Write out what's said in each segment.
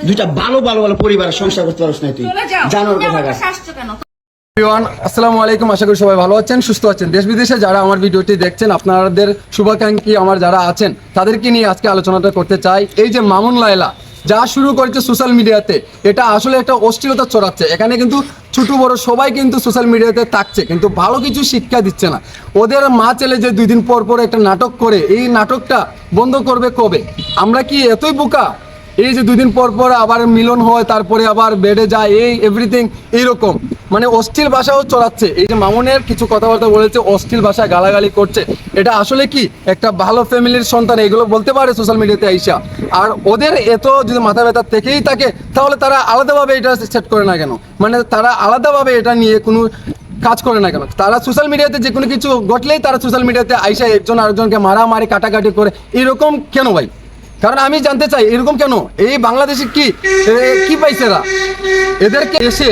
দুইটা ভালো ভালো ভালো পরিবারের সংসার করতে পারছ না তুই জানোর কথা। আসসালামু আলাইকুম, আশা করি সবাই ভালো আছেন, সুস্থ আছেন। দেশ বিদেশে যারা আমার ভিডিওটি দেখছেন, আপনাদের শুভাকাঙ্ক্ষী আমার যারা আছেন তাদেরকে নিয়ে আজকে আলোচনাটা করতে চাই। এই যে মামুন লায়লা যা শুরু করেছে সোশ্যাল মিডিয়াতে, এটা আসলে একটা অশ্লীলতা ছড়াচ্ছে। এখানে কিন্তু ছোট বড় সবাই কিন্তু সোশ্যাল মিডিয়াতে থাকছে, কিন্তু ভালো কিছু শিক্ষা দিচ্ছে না। ওদের মা ছেলে যে 2 দিন পর পর একটা নাটক করে, এই নাটকটা বন্ধ করবে কবে? আমরা কি এতই বোকা? এই যে 2 দিন পর পর আবার মিলন হয়, তারপরে আবার বেডে যায়, এই এভরিথিং এইরকম মানে অশ্লীল ভাষাও চড়াচ্ছে। এই যে মামুনের কিছু কথাবার্তা বলেছে, অশ্লীল ভাষায় গালাগালি করছে, এটা আসলে কি একটা ভালো ফ্যামিলির সন্তান এগুলো বলতে পারে সোশ্যাল মিডিয়াতে আইসা? আর ওদের এত যদি মাথা ব্যথা থেকেই থাকে, তাহলে তারা আলাদাভাবে এটা সেট করে না কেন? মানে তারা আলাদাভাবে এটা নিয়ে কোনো কাজ করে না কেন? তারা সোশ্যাল মিডিয়াতে যে কোনো কিছু ঘটলেই তারা সোশ্যাল মিডিয়াতে আইসা একজন আরেকজনকে মারামারি কাটাকাটি করে, এরকম কেন ভাই? কারণ আমি জানতে চাই এরকম কেন? এই বাংলাদেশে কি পাইছে এরা? এদেরকে এসে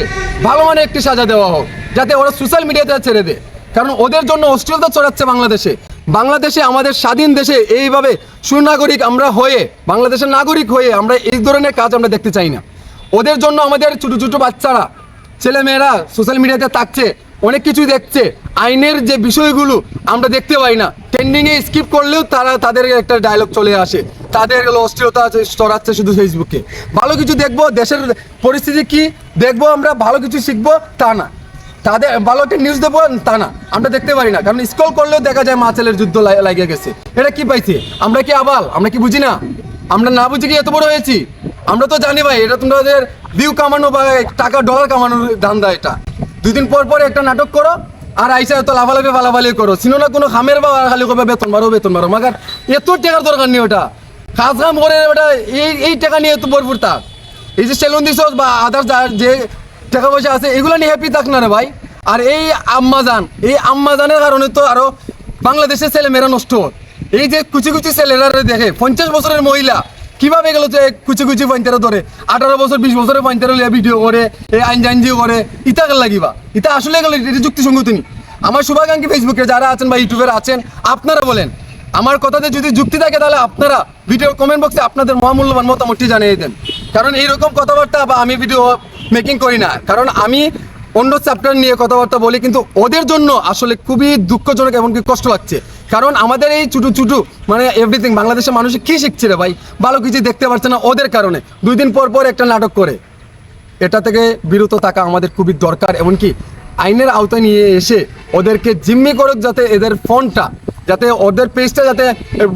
ভালো মানে একটি সাজা দেওয়া হোক, যাতে ওরা সোশ্যাল মিডিয়াতে ছেড়ে দেয়। কারণ ওদের জন্য অশ্লীলতা ছড়াচ্ছে বাংলাদেশে আমাদের স্বাধীন দেশে এইভাবে সুনাগরিক আমরা হয়ে, বাংলাদেশের নাগরিক হয়ে আমরা এই ধরনের কাজ আমরা দেখতে চাই না। ওদের জন্য আমাদের ছোটো ছোটো বাচ্চারা, ছেলেমেয়েরা সোশ্যাল মিডিয়াতে থাকছে, অনেক কিছুই দেখছে, আইনের যে বিষয়গুলো আমরা দেখতে পাই না, ট্রেন্ডিংয়ে স্কিপ করলেও তাদের একটা ডায়লগ চলে আসে, তাদের অশ্লীলতা ছড়াচ্ছে শুধু ফেসবুকে। ভালো কিছু দেখবো, দেশের পরিস্থিতি কি দেখবো, আমরা ভালো কিছু শিখবো তা না, তাদের ভালো একটা নিউজ দেবো তা না, আমরা দেখতে পারি না। কারণ স্ক্রল করলেও দেখা যায় মা ছেলের যুদ্ধ লাগিয়ে গেছে। এটা কি পাইছে? আমরা কি আবাল? আমরা কি বুঝি না? আমরা না বুঝি কি এত বড় হয়েছি? আমরা তো জানি ভাই, এটা তোমাদের ভিউ কামানো বা টাকা ডলার কামানোর ধান্দা। এটা 2 দিন পর পর একটা নাটক করো, আর আইসা তো লাফালাফি ফালাফালি করো, চিনো না কোনো খামের বা খালি করবে বেতন মারো মাগার এত টাকার দরকার নেই। ওটা কাজ কাম করে ওটা এই টাকা নিয়ে তো ভরপুর থাক। এই যে সেলুন দিছ বা আদার্স যে টাকা পয়সা আছে, এগুলো নিয়ে হ্যাপি থাক না রে ভাই। আর এই আম্মাজানের কারণে তো আরো বাংলাদেশের ছেলেমেয়েরা নষ্ট। এই যে কুচি কুচি ছেলেরা দেখে 50 বছরের মহিলা কিভাবে গেল যে কুচি কুচি পয়েন্টারে ধরে, 18 বছর 20 বছরের পয়েন্টারে ভিডিও করে, এই আইনজিও করে, ইটা গেল লাগিবা। ইটা আসলে গেল এটা যুক্তিসঙ্গত নি। আমার শুভাকাঙ্ক্ষী ফেসবুকে যারা আছেন বা ইউটিউবের আছেন, আপনারা বলেন, আমার কথাতে যদি যুক্তি থাকে তাহলে আপনারা ভিডিওর কমেন্ট বক্সে আপনাদের মহামূল্যবান মতামতটি জানিয়ে দেন। কারণ এইরকম কথাবার্তা বা আমি ভিডিও মেকিং করি না, কারণ আমি অন্য চ্যাপ্টার নিয়ে কথাবার্তা বলি, কিন্তু ওদের জন্য আসলে খুবই দুঃখজনক, এমনকি কষ্ট লাগছে। কারণ আমাদের এই ছোটো মানে এভরিথিং বাংলাদেশের মানুষ কী শিখছে রে ভাই? ভালো কিছু দেখতে পারছে না ওদের কারণে 2 দিন পর পর একটা নাটক করে। এটা থেকে বিরত থাকা আমাদের খুবই দরকার। এমনকি আইনের আওতায় নিয়ে এসে ওদেরকে জিম্মি করুক, যাতে এদের ফোনটা, যাতে ওদের পেজটা যাতে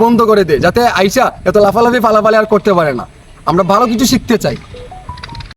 বন্ধ করে দেয়, যাতে আইসা এত লাফালাফি ফালাফালি আর করতে পারে না। আমরা ভালো কিছু শিখতে চাই।